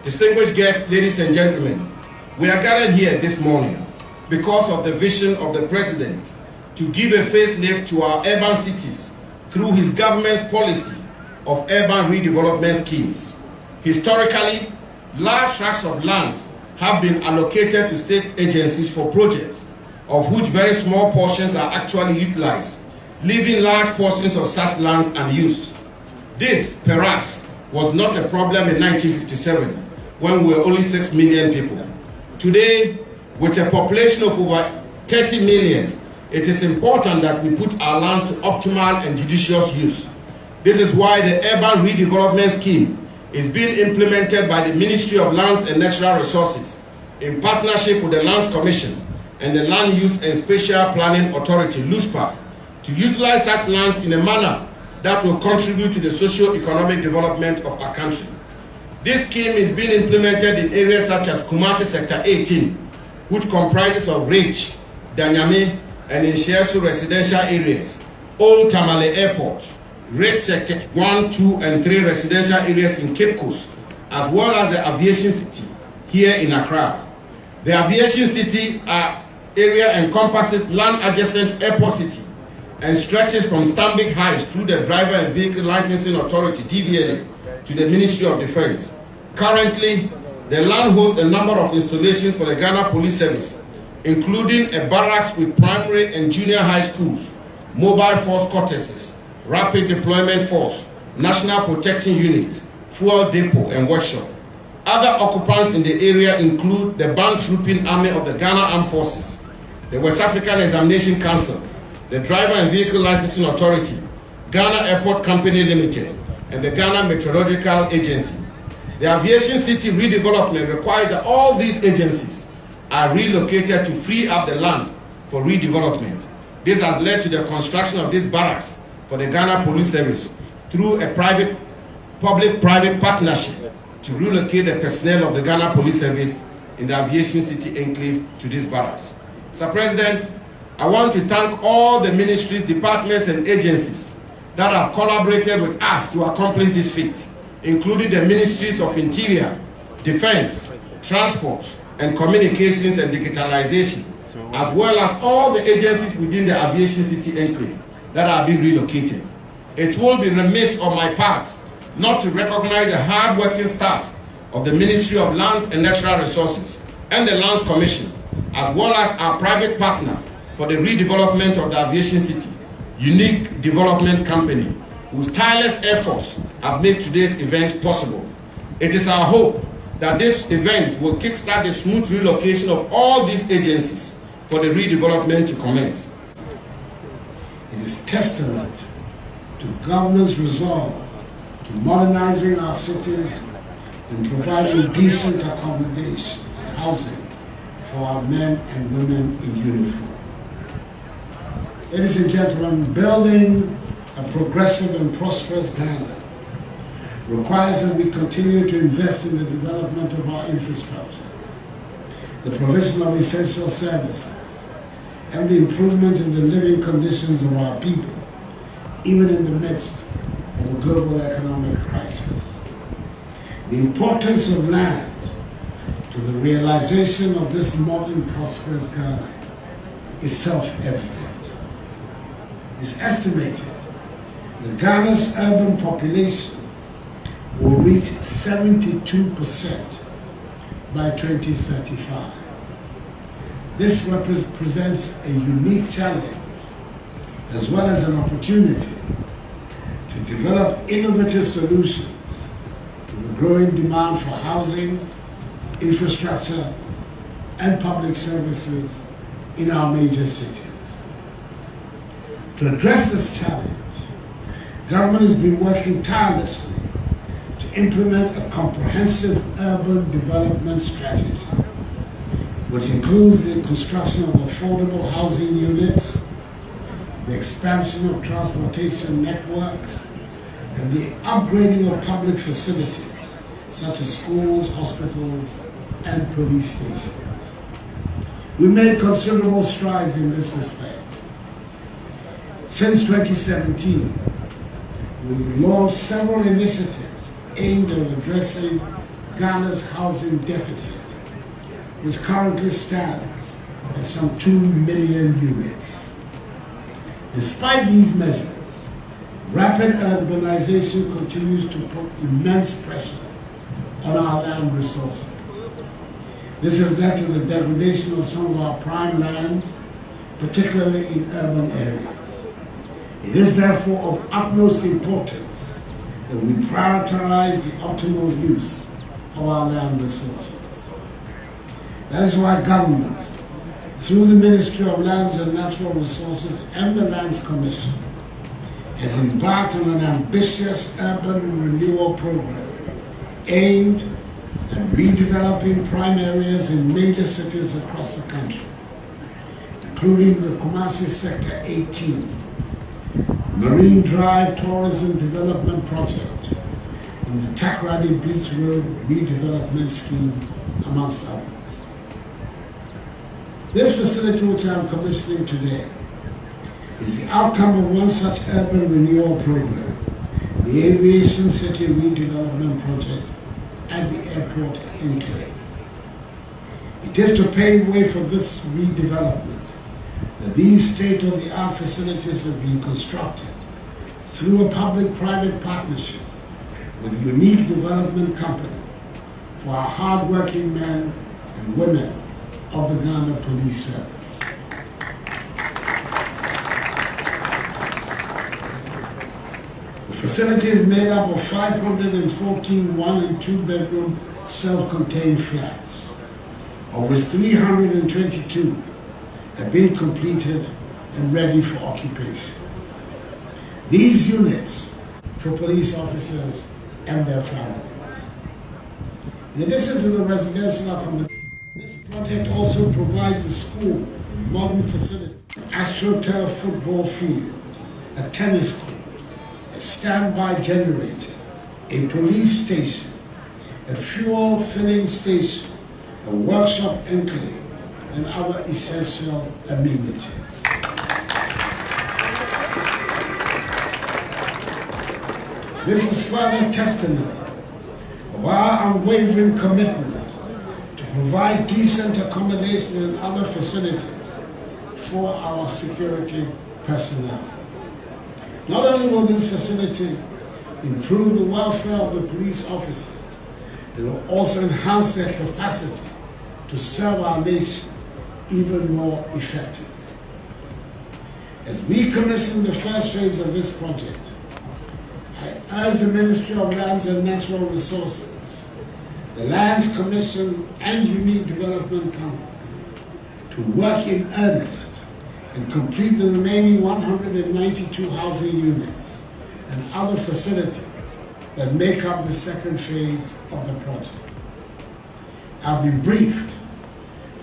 Distinguished guests, ladies and gentlemen, we are gathered here this morning because of the vision of the President to give a facelift to our urban cities through his government's policy of urban redevelopment schemes. Historically, large tracts of land have been allocated to state agencies for projects, of which very small portions are actually utilized, leaving large portions of such lands unused. This, perhaps, was not a problem in 1957, when we were only 6 million people. Today, with a population of over 30 million, it is important that we put our lands to optimal and judicious use. This is why the Urban Redevelopment Scheme is being implemented by the Ministry of Lands and Natural Resources in partnership with the Lands Commission and the Land Use and Spatial Planning Authority, LUSPA, to utilize such lands in a manner that will contribute to the socio-economic development of our country. This scheme is being implemented in areas such as Kumasi Sector 18, which comprises of Ridge, Danyame, and Inshiasu residential areas, Old Tamale Airport, Red Sector 1, 2, and 3 residential areas in Cape Coast, as well as the Aviation City here in Accra. The Aviation City area encompasses land adjacent Airport City and stretches from Stanbic Heights through the Driver and Vehicle Licensing Authority, DVLA, to the Ministry of Defense. Currently, the land hosts a number of installations for the Ghana Police Service, including a barracks with primary and junior high schools, mobile force quarters, rapid deployment force, national protection unit, fuel depot, and workshop. Other occupants in the area include the Band Trooping Army of the Ghana Armed Forces, the West African Examination Council, the Driver and Vehicle Licensing Authority, Ghana Airport Company Limited, and the Ghana Meteorological Agency. The Aviation City redevelopment requires that all these agencies are relocated to free up the land for redevelopment. This has led to the construction of this barracks for the Ghana Police Service through a public-private partnership to relocate the personnel of the Ghana Police Service in the Aviation City enclave to this barracks. Mr. President, I want to thank all the ministries, departments, and agencies that have collaborated with us to accomplish this feat, including the Ministries of Interior, Defense, Transport, and Communications and Digitalization, as well as all the agencies within the Aviation City enclave that are being relocated. It will be remiss on my part not to recognize the hard-working staff of the Ministry of Lands and Natural Resources and the Lands Commission, as well as our private partner for the redevelopment of the Aviation City, Unique Development Company, whose tireless efforts have made today's event possible. It is our hope that this event will kickstart the smooth relocation of all these agencies for the redevelopment to commence. It is testament to government's resolve to modernizing our cities and providing decent accommodation and housing for our men and women in uniform. Ladies and gentlemen, building a progressive and prosperous Ghana requires that we continue to invest in the development of our infrastructure, the provision of essential services, and the improvement in the living conditions of our people, even in the midst of a global economic crisis. The importance of land to the realization of this modern prosperous Ghana is self-evident. It's estimated that Ghana's urban population will reach 72% by 2035. This represents a unique challenge as well as an opportunity to develop innovative solutions to the growing demand for housing, infrastructure, and public services in our major cities. To address this challenge, government has been working tirelessly to implement a comprehensive urban development strategy, which includes the construction of affordable housing units, the expansion of transportation networks, and the upgrading of public facilities such as schools, hospitals, and police stations. We made considerable strides in this respect. Since 2017, we've launched several initiatives aimed at addressing Ghana's housing deficit, which currently stands at some 2 million units. Despite these measures, rapid urbanization continues to put immense pressure on our land resources. This has led to the degradation of some of our prime lands, particularly in urban areas. It is therefore of utmost importance that we prioritize the optimal use of our land resources. That is why government, through the Ministry of Lands and Natural Resources and the Lands Commission, has embarked on an ambitious urban renewal program aimed at redeveloping prime areas in major cities across the country, including the Kumasi Sector 18, Marine Drive Tourism Development Project, and the Takoradi Beach Road Redevelopment Scheme, amongst others. This facility, which I am commissioning today, is the outcome of one such urban renewal program, the Aviation City Redevelopment Project at the airport enclave. It is to pave way for this redevelopment that these state-of-the-art facilities have been constructed through a public-private partnership with a unique development company for our hard-working men and women of the Ghana Police Service. The facility is made up of 514 one- and two-bedroom self-contained flats, of which 322 have been completed and ready for occupation. These units for police officers and their families. In addition to the residential accommodation, this project also provides a school, a modern facility, an AstroTurf football field, a tennis court, a standby generator, a police station, a fuel filling station, a workshop enclave, and other essential amenities. This is further testimony of our unwavering commitment to provide decent accommodation and other facilities for our security personnel. Not only will this facility improve the welfare of the police officers, it will also enhance their capacity to serve our nation even more effectively. As we commission the first phase of this project, I urge the Ministry of Lands and Natural Resources, the Lands Commission and Unique Development Company to work in earnest and complete the remaining 192 housing units and other facilities that make up the second phase of the project. I've been briefed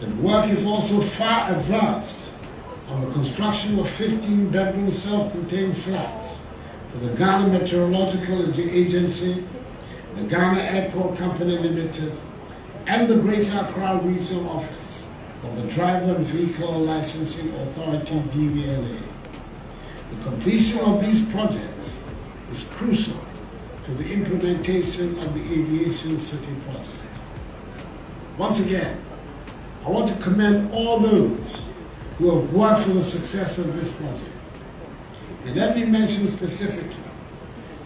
that work is also far advanced on the construction of 15-bedroom self-contained flats for the Ghana Meteorological Agency, the Ghana Airport Company Limited, and the Greater Accra Regional Office of the Driver and Vehicle Licensing Authority, DVLA. The completion of these projects is crucial to the implementation of the Aviation City project. Once again, I want to commend all those who have worked for the success of this project. And let me mention specifically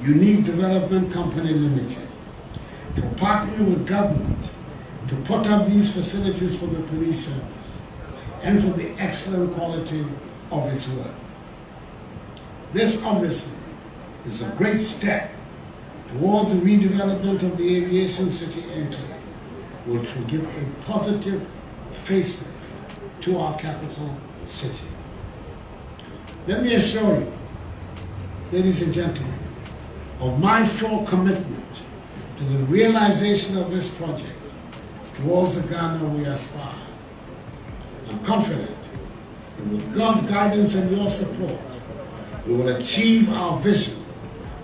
Unique Development Company Limited for partnering with government to put up these facilities for the police service and for the excellent quality of its work. This obviously is a great step towards the redevelopment of the Aviation City enclave, which will give a positive facelift to our capital city. Let me assure you, ladies and gentlemen, of my full commitment to the realization of this project towards the Ghana we aspire. I'm confident that with God's guidance and your support, we will achieve our vision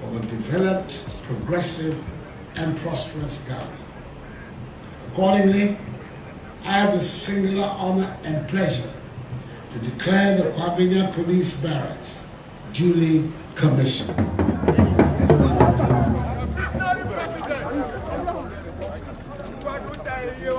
of a developed, progressive, and prosperous Ghana. Accordingly, I have the singular honor and pleasure to declare the Kwabenya Police Barracks duly commissioned. you.